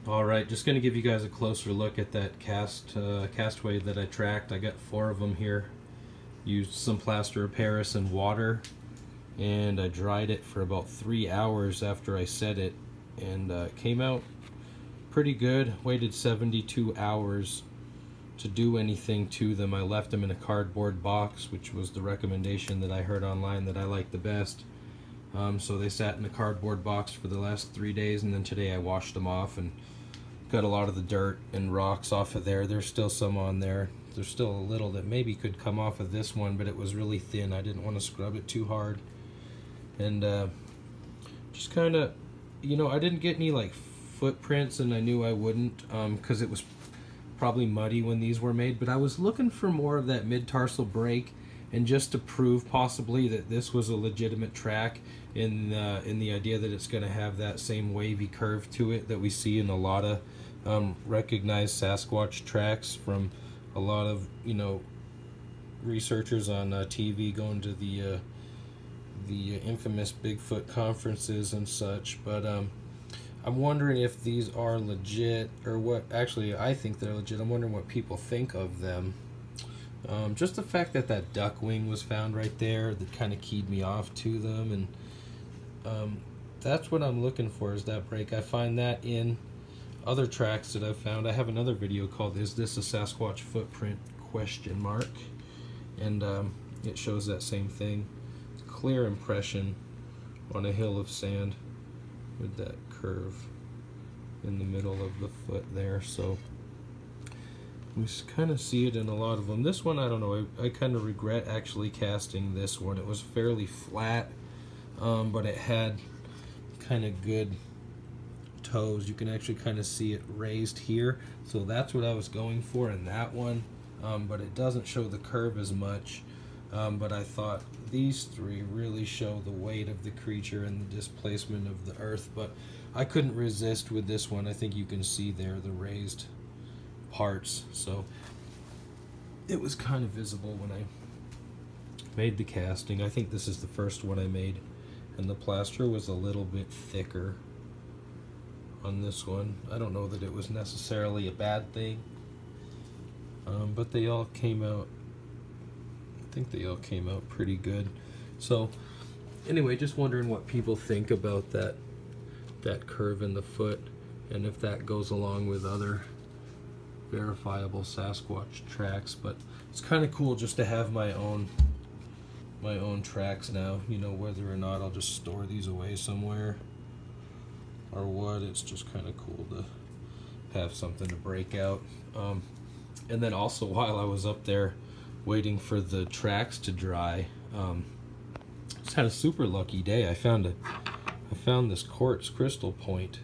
All right, just going to give you guys a closer look at that castaway that I tracked. I got 4 of them here. Used some plaster of Paris and water, and I dried it for about 3 hours after I set it, and it came out pretty good. Waited 72 hours to do anything to them. I left them in a cardboard box, which was the recommendation that I heard online that I liked the best. So they sat in a cardboard box for the last 3 days, and then today I washed them off and got a lot of the dirt and rocks off of there. There's still some on there. There's still a little that maybe could come off of this one, but it was really thin. I didn't want to scrub it too hard. And just kind of, I didn't get any like footprints, and I knew I wouldn't because it was probably muddy when these were made. But I was looking for more of that mid-tarsal break, and just to prove possibly that this was a legitimate track in the idea that it's going to have that same wavy curve to it that we see in a lot of recognized Sasquatch tracks from a lot of researchers on TV going to the infamous Bigfoot conferences and such. But I'm wondering if these are legit, or what. Actually, I think they're legit. I'm wondering what people think of them. Just the fact that that duck wing was found right there, that kind of keyed me off to them, and that's what I'm looking for, is that break. I find that in other tracks that I've found. I have another video called "Is This a Sasquatch Footprint?" And it shows that same thing. Clear impression on a hill of sand with that curve in the middle of the foot there. So we kind of see it in a lot of them. This one, I don't know, I kind of regret actually casting this one. It was fairly flat, but it had kind of good toes. You can actually kind of see it raised here, so that's what I was going for in that one. But it doesn't show the curve as much. But I thought these 3 really show the weight of the creature and the displacement of the earth. But I couldn't resist with this one. I think you can see there the raised parts, so it was kind of visible when I made the casting. I think this is the first one I made, and the plaster was a little bit thicker on this one. I don't know that it was necessarily a bad thing, but they all came out, I think they all came out pretty good. So anyway, just wondering what people think about that curve in the foot, and if that goes along with other verifiable Sasquatch tracks. But it's kind of cool just to have my own tracks now, whether or not I'll just store these away somewhere or what. It's just kind of cool to have something to break out. And then also, while I was up there waiting for the tracks to dry, just had a super lucky day. I found this quartz crystal point.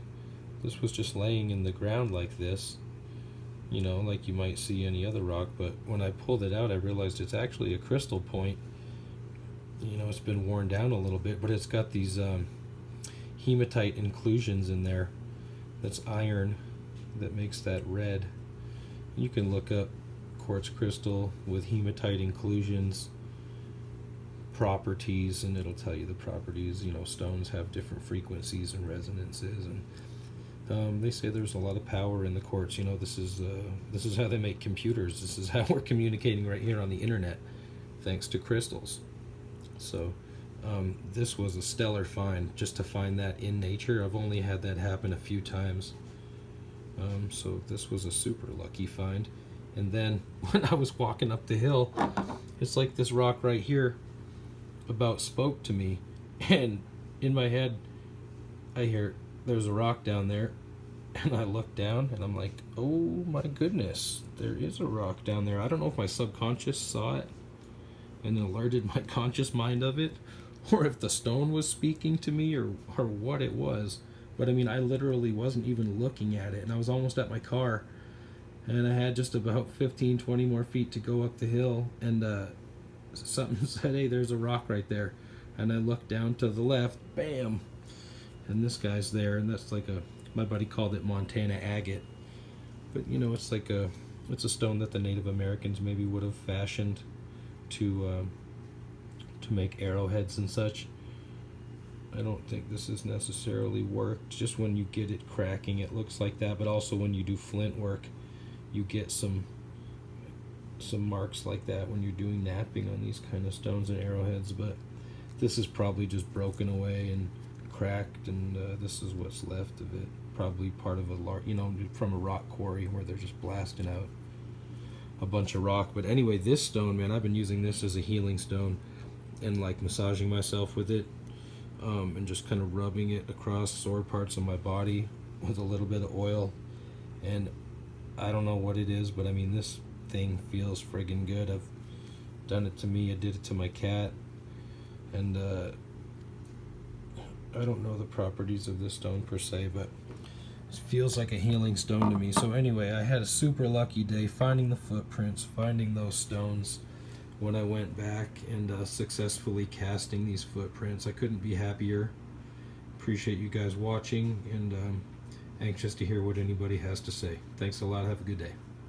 This was just laying in the ground like this, like you might see any other rock. But when I pulled it out, I realized it's actually a crystal point. It's been worn down a little bit, but it's got these hematite inclusions in there. That's iron that makes that red. You can look up quartz crystal with hematite inclusions properties, and it'll tell you the properties. Stones have different frequencies and resonances, and they say there's a lot of power in the quartz. This is how they make computers. This is how we're communicating right here on the internet, thanks to crystals. So this was a stellar find, just to find that in nature. I've only had that happen a few times, so this was a super lucky find. And then when I was walking up the hill, it's like this rock right here about spoke to me, and in my head I hear there's a rock down there, and I look down and I'm like, oh my goodness, there is a rock down there. I don't know if my subconscious saw it and alerted my conscious mind of it, or if the stone was speaking to me, or what it was. But I mean, I literally wasn't even looking at it, and I was almost at my car, and I had just about 15-20 more feet to go up the hill, and something said, hey, there's a rock right there. And I looked down to the left, bam, and this guy's there. And that's like my buddy called it Montana agate, but it's a stone that the Native Americans maybe would have fashioned to make arrowheads and such. I don't think this is necessarily worked. Just when you get it cracking, it looks like that. But also when you do flint work, you get some marks like that when you're doing knapping on these kind of stones and arrowheads. But this is probably just broken away and cracked, and this is what's left of it. Probably part of from a rock quarry where they're just blasting out a bunch of rock. But anyway, this stone, man, I've been using this as a healing stone and like massaging myself with it, and just kind of rubbing it across sore parts of my body with a little bit of oil. And I don't know what it is, but I mean, this thing feels friggin' good. I've done it to me. I did it to my cat, and I don't know the properties of this stone per se, but it feels like a healing stone to me. So anyway, I had a super lucky day finding the footprints, finding those stones when I went back, and successfully casting these footprints. I couldn't be happier. Appreciate you guys watching, and anxious to hear what anybody has to say. Thanks a lot. Have a good day.